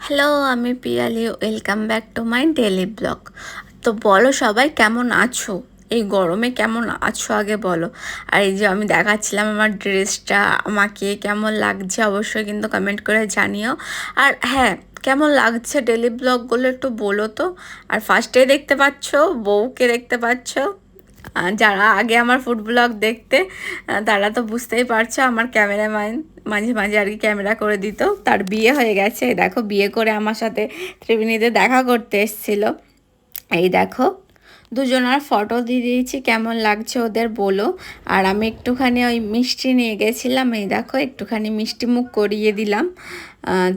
Hello, আমি Piyali. Welcome back to my daily blog. তো বলো সবাই কেমন আছো? এই গরমে কেমন আছো আগে বলো। আর এই যে আমি দেখাচ্ছিলাম আমার ড্রেসটা, আমাকে কেমন লাগছে অবশ্যই কিন্তু কমেন্ট করে জানিও। আর হ্যাঁ, কেমন লাগছে ডেলি ব্লগগুলো একটু বলো তো। আর ফার্স্টে দেখতে পাচ্ছ বউকে দেখতে পাচ্ছ। যারা আগে আমার ফুড ব্লগ দেখতে তারা তো বুঝতেই পারছো, আমার ক্যামেরাম্যান মাঝে মাঝে আর কি ক্যামেরা করে দিত। তার বিয়ে হয়ে গেছে, দেখো বিয়ে করে আমার সাথে ত্রিবেণীতে দেখা করতে এসেছিলো। এই দেখো দুজনার ফটো দিয়ে দিয়েছি, কেমন লাগছে ওদের বলো। আর আমি একটুখানি ওই মিষ্টি নিয়ে গেছিলাম, এই দেখো একটুখানি মিষ্টি মুখ করিয়ে দিলাম।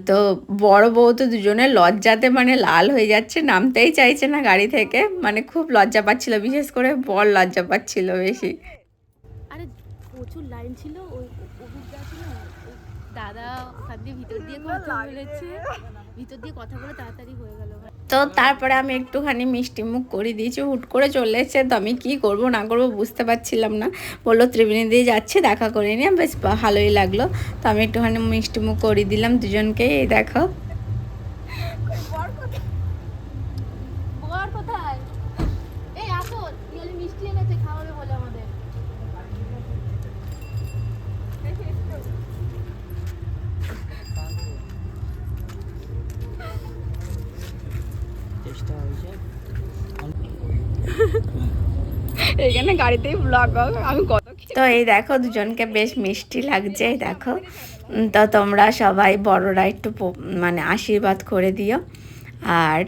তো বড় বউ তো দুজনে লজ্জাতে মানে লাল হয়ে যাচ্ছে, নামতেই চাইছে না গাড়ি থেকে, মানে খুব লজ্জা পাচ্ছিল, বিশেষ করে বর লজ্জা পাচ্ছিল বেশি। আরে প্রচুর লাইন ছিল, ওই অভিজ্ঞতা ছিল ওই দাদা ওখান দিয়ে ভিতর দিয়ে কথা বলেছে, ভিতর দিয়ে কথা বলে তাড়াতাড়ি হয়ে গেল। তো তারপরে আমি একটুখানি মিষ্টি মুখ করে দিয়েছি, হুট করে চলে এসেছে। তো আমি কী করব না করব বুঝতে পারছিলাম না। বললো ত্রিবেণী দিয়ে যাচ্ছে, দেখা করে নিয়ে বেশ ভালোই লাগলো। তো আমি একটুখানি মিষ্টি মুখ করে দিলাম দুজনকে। এই দেখো বর কোথায়? এই আসো, পিয়ালি মিষ্টি এনেছে, খাওয়াবে বলে আমাদের। এখানে গাড়িতেই ব্লগ আমি কত। তো এই দেখো দুজনকে বেশ মিষ্টি লাগছে, এই দেখো। তো তোমরা সবাই বড়রা একটু মানে আশীর্বাদ করে দিও। আর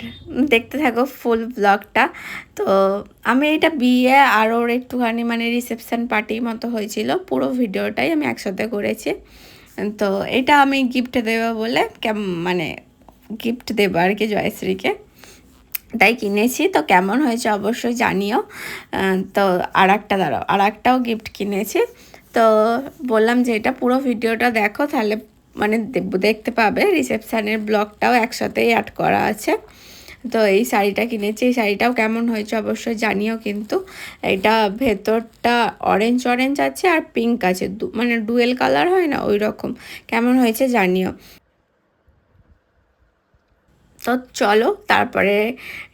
দেখতে থাকো ফুল ব্লগটা। তো আমি এটা বিয়ে আর ওর একটুখানি মানে রিসেপশন পার্টির মতো হয়েছিল, পুরো ভিডিওটাই আমি একসাথে করেছি। তো এটা আমি গিফট দেবো বলে মানে গিফট দেবো আর কি জয়শ্রীকে, তাই কিনেছি। তো কেমন হয়েছে অবশ্যই জানিও। তো আর একটাও গিফট কিনেছি। তো বললাম যে এটা পুরো ভিডিওটা দেখো, তাহলে মানে দেখতে পাবে। রিসেপশানের ব্লগটাও একসাথেই অ্যাড করা আছে। তো এই শাড়িটা কিনেছি, এই শাড়িটাও কেমন হয়েছে অবশ্যই জানিও কিন্তু। এটা ভেতরটা অরেঞ্জ অরেঞ্জ আছে আর পিঙ্ক আছে, মানে ডুয়েল কালার হয় না ওই রকম। কেমন হয়েছে জানিও। তো চলো তারপরে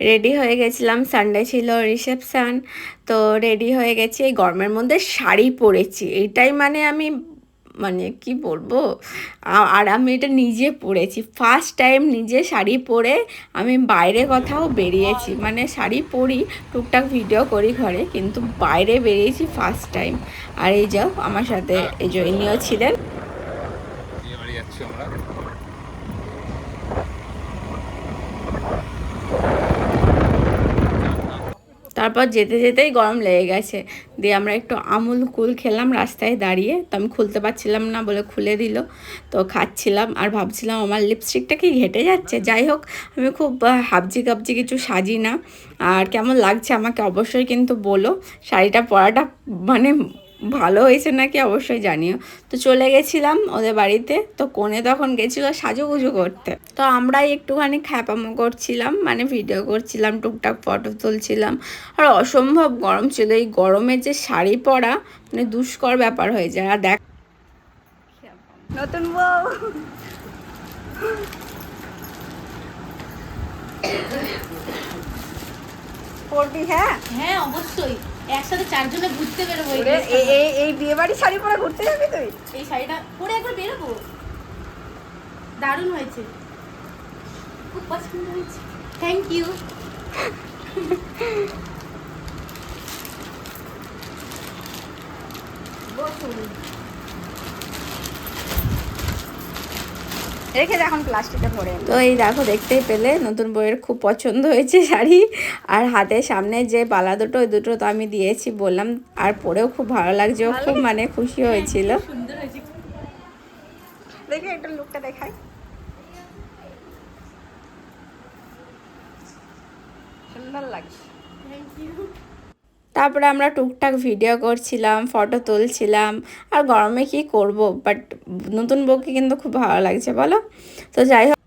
রেডি হয়ে গেছিলাম, সানডে ছিল রিসেপশান। তো রেডি হয়ে গেছি, এই গরমের মধ্যে শাড়ি পরেছি, এইটাই মানে আমি মানে কি বলবো। আর আমি এটা নিজে পরেছি, ফার্স্ট টাইম নিজে শাড়ি পরে আমি বাইরে কোথাও বেরিয়েছি। মানে শাড়ি পরি, টুকটাক ভিডিও করি ঘরে, কিন্তু বাইরে বেরিয়েছি ফার্স্ট টাইম। আর এই যাও আমার সাথে এই যে ইনিও ছিলেন। তারপর যেতে যেতেই গরম লেগে গেছে, দিয়ে আমরা একটু আমুল কুল খেলাম রাস্তায় দাঁড়িয়ে। তো আমি খুলতে পারছিলাম না বলে খুলে দিল। তো খাচ্ছিলাম আর ভাবছিলাম আমার লিপস্টিকটা কি ঘেটে যাচ্ছে। যাই হোক, আমি খুব হাবজি কাবজি কিছু সাজি না। আর কেমন লাগছে আমাকে অবশ্যই কিন্তু বলো। শাড়িটা পরাটা মানে ভালো হয়েছে নাকি অবশ্যই জানিও। তো চলে গেছিলাম ওদের বাড়িতে। তো কোণে তখন গেছিলো সাজুগুজু করতে। তো আমরাই একটুখানি খ্যাপামো করছিলাম, মানে ভিডিও করছিলাম, টুকটাক ফটো তুলছিলাম। আর অসম্ভব গরম ছিল, এই গরমে যে শাড়ি পরা মানে দুষ্কর ব্যাপার হয়ে যায়। আর দেখ নতুন বউ পরবি। হ্যাঁ হ্যাঁ অবশ্যই, একসাথে চারজনে ঘুরতে বেরোবো। এই বিয়ে বাড়ি শাড়ি পরে ঘুরতে যাবি তুই? এই শাড়িটা পরে একবার বেরোবো, দারুণ হয়েছে, খুব পছন্দ হয়েছে। Thank you. বসুন। রেখে এখন প্লাস্টিকে ভরে। তো এই দেখো দেখতেই পেলে নতুন বইয়ের খুব পছন্দ হয়েছে শাড়ি। আর হাতের সামনে যে বালা দুটো, ওই দুটো তো আমি দিয়েছি বললাম। আর পরেও খুব ভালো লাগছে, ও খুব মানে খুশি হয়েছিল। সুন্দর হয়েছে। দেখে একটা লুকটা দেখাই, সুন্দর লাগছে। Thank you. তারপরে আমরা টুকটাক ভিডিও করছিলাম, ফটো তুলছিলাম। আর গরমে কি করব, বাট নতুন বউকে কিন্তু খুব ভালো লাগছে বলো। তো যাই হোক,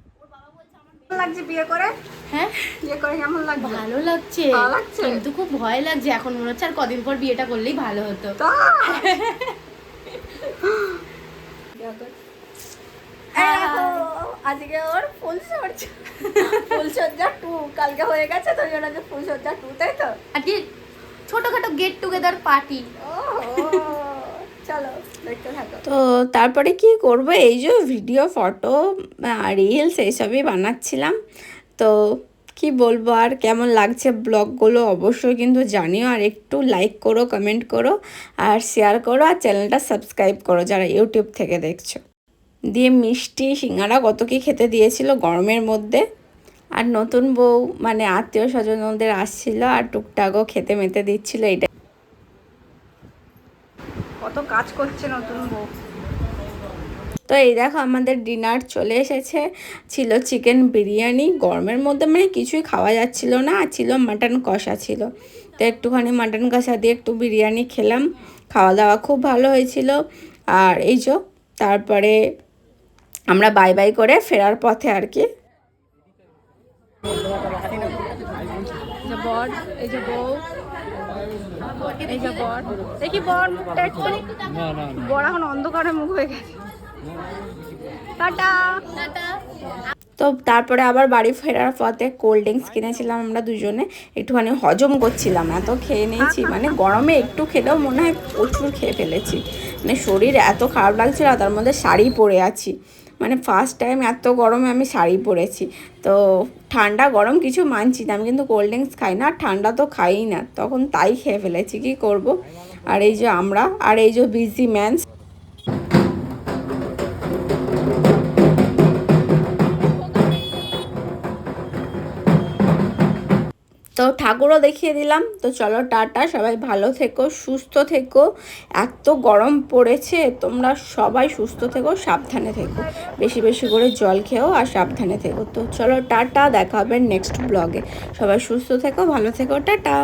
লাগছে বিয়ে করে। হ্যাঁ বিয়ে করে কেমন লাগছে? ভালো লাগছে, ভালো লাগছে কিন্তু খুব ভয় লাগছে। এখন মনে হচ্ছে আর কদিন পর বিয়েটা করলেই ভালো হতো। আজকে ওর ফুলসজ্জা 2 কালকে হয়ে গেছে, তো ওর আজকে ফুলসজ্জা 2, তাই তো? আজকে ছোটখাটো গেট টুগেদার পার্টি। চলো দেখতে থাকো। তো তারপরে কি করব, এই যে ভিডিও, ফটো, রিলস এইসবই বানাচ্ছিলাম। তো কি বলবো আর, কেমন লাগছে ব্লগগুলো অবশ্যই কিন্তু জানিও, আর একটু লাইক করো, কমেন্ট করো, আর শেয়ার করো, আর চ্যানেলটা সাবস্ক্রাইব করো যারা ইউটিউব থেকে দেখছো। দিয়ে মিষ্টি সিঙ্গারা কত কি খেতে দিয়েছিল গরমের মধ্যে। আর নতুন বউ মানে আত্মীয় স্বজনদের আসছিল, আর টুকটাকও খেতে মেতে দিচ্ছিল। এটা কত কাজ করছে নতুন বউ। তো এই দেখো আমাদের ডিনার চলে এসেছে। ছিল চিকেন বিরিয়ানি, গরমের মধ্যে মানে কিছুই খাওয়া যাচ্ছিল না, আর ছিল মাটন কষা ছিল। তো একটুখানি মাটন কষা দিয়ে একটু বিরিয়ানি খেলাম, খাওয়া দাওয়া খুব ভালো হয়েছিল। আর এই যে তারপরে আমরা বাই বাই করে ফেরার পথে আর কি। বর, এই যে বউ, এই যে বর, দেখি বর মুখটা একটু, বর এখন অন্ধকারে মুখ হয়ে গেছে। টাটা। তো তারপরে আবার বাড়ি ফেরার পথে কোল্ড ড্রিঙ্কস কিনেছিলাম আমরা দুজনে, একটুখানি হজম করছিলাম, এত খেয়ে নিয়েছি, মানে গরমে একটু খেলেও মনে হয় প্রচুর খেয়ে ফেলেছি, মানে শরীর এত খারাপ লাগছিল। আর তার মধ্যে শাড়ি পরে আছি, মানে ফার্স্ট টাইম এত গরমে আমি শাড়ি পরেছি। তো ঠান্ডা গরম কিছু মানছি না, আমি কিন্তু কোল্ড ড্রিঙ্কস খাই না, আর ঠান্ডা তো খাইই না, তখন তাই খেয়ে ফেলেছি, কি করব। আর এই যে আমরা, আর এই যে বিজি ম্যান। তো ঠাকুরও দেখিয়ে দিলাম। তো চলো টাটা, সবাই ভালো থেকো, সুস্থ থেকো। এত গরম পড়েছে, তোমরা সবাই সুস্থ থেকো, সাবধানে থেকো, বেশি বেশি করে জল খেও আর সাবধানে থেকো। তো চলো টাটা, দেখা হবে নেক্সট ব্লগে। সবাই সুস্থ থেকো, ভালো থেকো, টাটা।